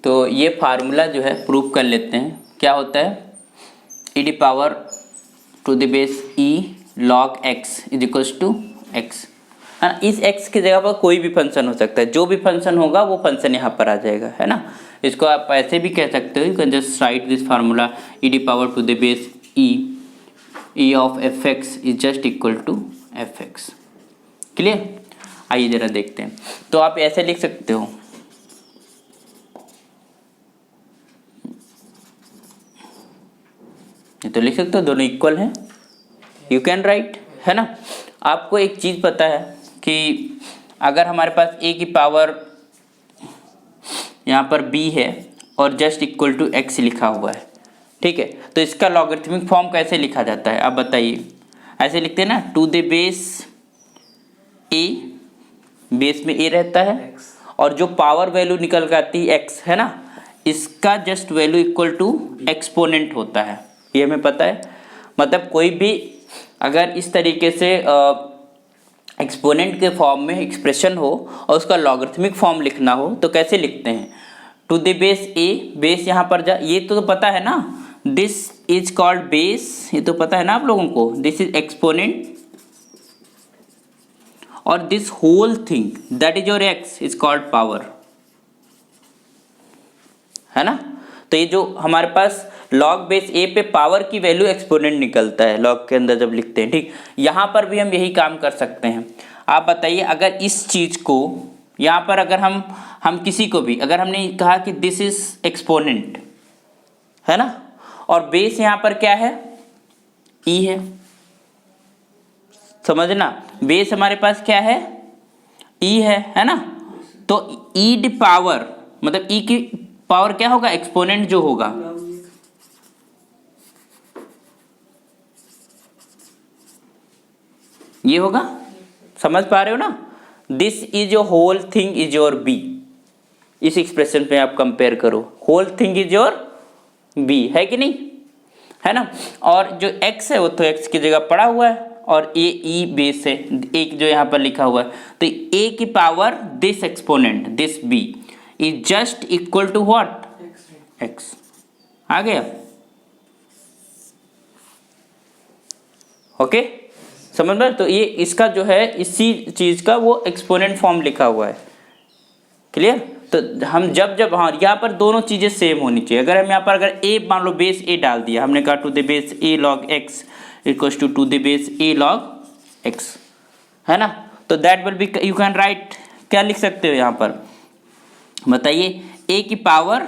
तो ये फार्मूला जो है प्रूव कर लेते हैं। क्या होता है, e to power to the base e log x is equals to x, है ना। इस x की जगह पर कोई भी फंक्शन हो सकता है, जो भी फंक्शन होगा वो फंक्शन यहाँ पर आ जाएगा, है ना। इसको आप ऐसे भी कह सकते हो, you can just write this formula e to power to the base e of fx is just equal to fx। Clear. आइए जरा देखते हैं। तो आप ऐसे लिख सकते हो, तो लिख सकते हो दोनों इक्वल हैं, यू कैन राइट, है ना। आपको एक चीज़ पता है कि अगर हमारे पास a की पावर यहाँ पर b है और जस्ट इक्वल टू x लिखा हुआ है, ठीक है, तो इसका लॉगरिथमिक फॉर्म कैसे लिखा जाता है आप बताइए। ऐसे लिखते हैं ना, to the base a, base में a रहता है और जो पावर वैल्यू निकल के आती है x, है ना, इसका just value equal to exponent होता है, ये हमें पता है। मतलब कोई भी अगर इस तरीके से एक्सपोनेंट के फॉर्म में एक्सप्रेशन हो और उसका लॉगरिथमिक फॉर्म लिखना हो तो कैसे लिखते हैं, to the base a, base यहाँ पर जा, ये तो पता है ना, दिस इज कॉल्ड बेस, ये तो पता है ना आप लोगों को, दिस इज एक्सपोनेंट और this whole thing that is your x is called power, है ना। तो ये जो हमारे पास लॉग बेस a पे पावर की वैल्यू एक्सपोनेंट निकलता है लॉग के अंदर जब लिखते हैं, ठीक। यहाँ पर भी हम यही काम कर सकते हैं। आप बताइए, अगर इस चीज को यहाँ पर अगर हम किसी को भी अगर हमने कहा कि दिस इज एक्सपोनेंट, है ना, और बेस यहाँ पर क्या है, e है, समझना, बेस हमारे पास क्या है, e है ना। तो e डी पावर मतलब e की पावर क्या होगा, एक्सपोनेंट जो होगा, ये होगा, समझ पा रहे हो ना। This is your whole thing is your B, इस एक्सप्रेशन पे आप कंपेयर करो, whole thing is your B, है कि नहीं, है ना। और जो x है वो तो x की जगह पड़ा हुआ है और a e बेस है, एक जो यहाँ पर लिखा हुआ है, तो a की power this exponent this b is just equal to what, x। आ गया, ओके, समझ में। तो ये इसका जो है इसी चीज का वो एक्सपोनेंट फॉर्म लिखा हुआ है, क्लियर। तो हम जब हाँ यहाँ पर दोनों चीजें सेम होनी चाहिए। अगर हम यहाँ पर अगर a मान लो बेस a डाल दिया, हमने कहा to the base a log x equals to the base a log x, है ना, तो that will be, you can write, क्या लिख सकते हो यहाँ पर बताइए, a की power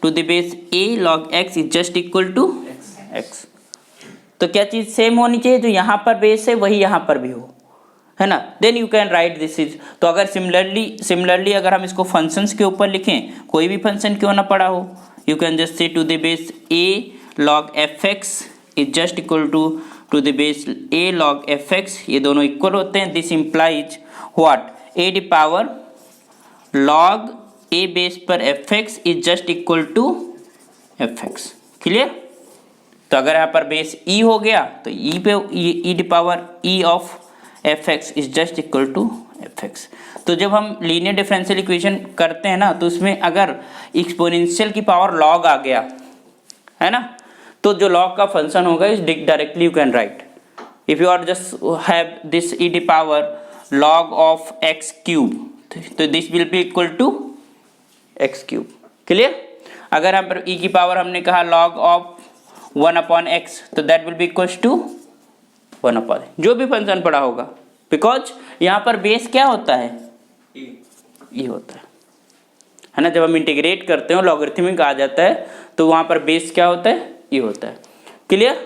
to the base a log x is just equal to x। तो क्या चीज सेम होनी चाहिए, जो यहाँ पर बेस है वही यहाँ पर भी हो, है ना, then you can write this is. तो अगर सिमिलरली अगर हम इसको फंक्शंस के ऊपर लिखें, कोई भी फंक्शन क्यों ना पड़ा हो, you can just say to the base a log fx is just equal to the base a log fx, ये दोनों इक्वल होते हैं। This implies what, a the power log a base पर fx is just equal to fx, clear. तो अगर यहाँ पर base e हो गया तो e पे e the power e of fx is just equal to fx। तो जब हम लीनियर डिफरेंशियल इक्वेशन करते हैं ना, तो उसमें अगर एक्सपोनेंशियल की पावर log आ गया, है ना, तो जो log का फंक्शन होगा इस directly you can write, if you are just have this e the power log of x cube, तो this will be equal to x cube, clear. अगर हम पर e की पावर हमने कहा log ऑफ 1/x, तो that will be equals to 1/, जो भी फंक्शन पड़ा होगा, बिकॉज यहाँ पर बेस क्या होता है, ये होता है ना। जब हम इंटीग्रेट करते हैं लॉगरिथमिक आ जाता है तो वहाँ पर बेस क्या होता है, ये होता है, क्लियर,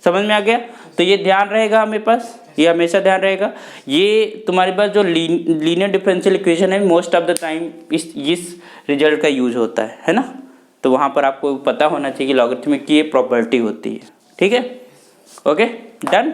समझ में आ गया। तो ये ध्यान रहेगा हमें पास, ये हमेशा ध्यान रहेगा। ये तुम्हारे पास जो लीनियर डिफरेंशियल इक्वेशन है मोस्ट ऑफ द टाइम इस रिजल्ट का यूज होता है ना। तो वहाँ पर आपको पता होना चाहिए कि लॉगरिथमिक की ये प्रॉपर्टी होती है, ठीक है, ओके, डन।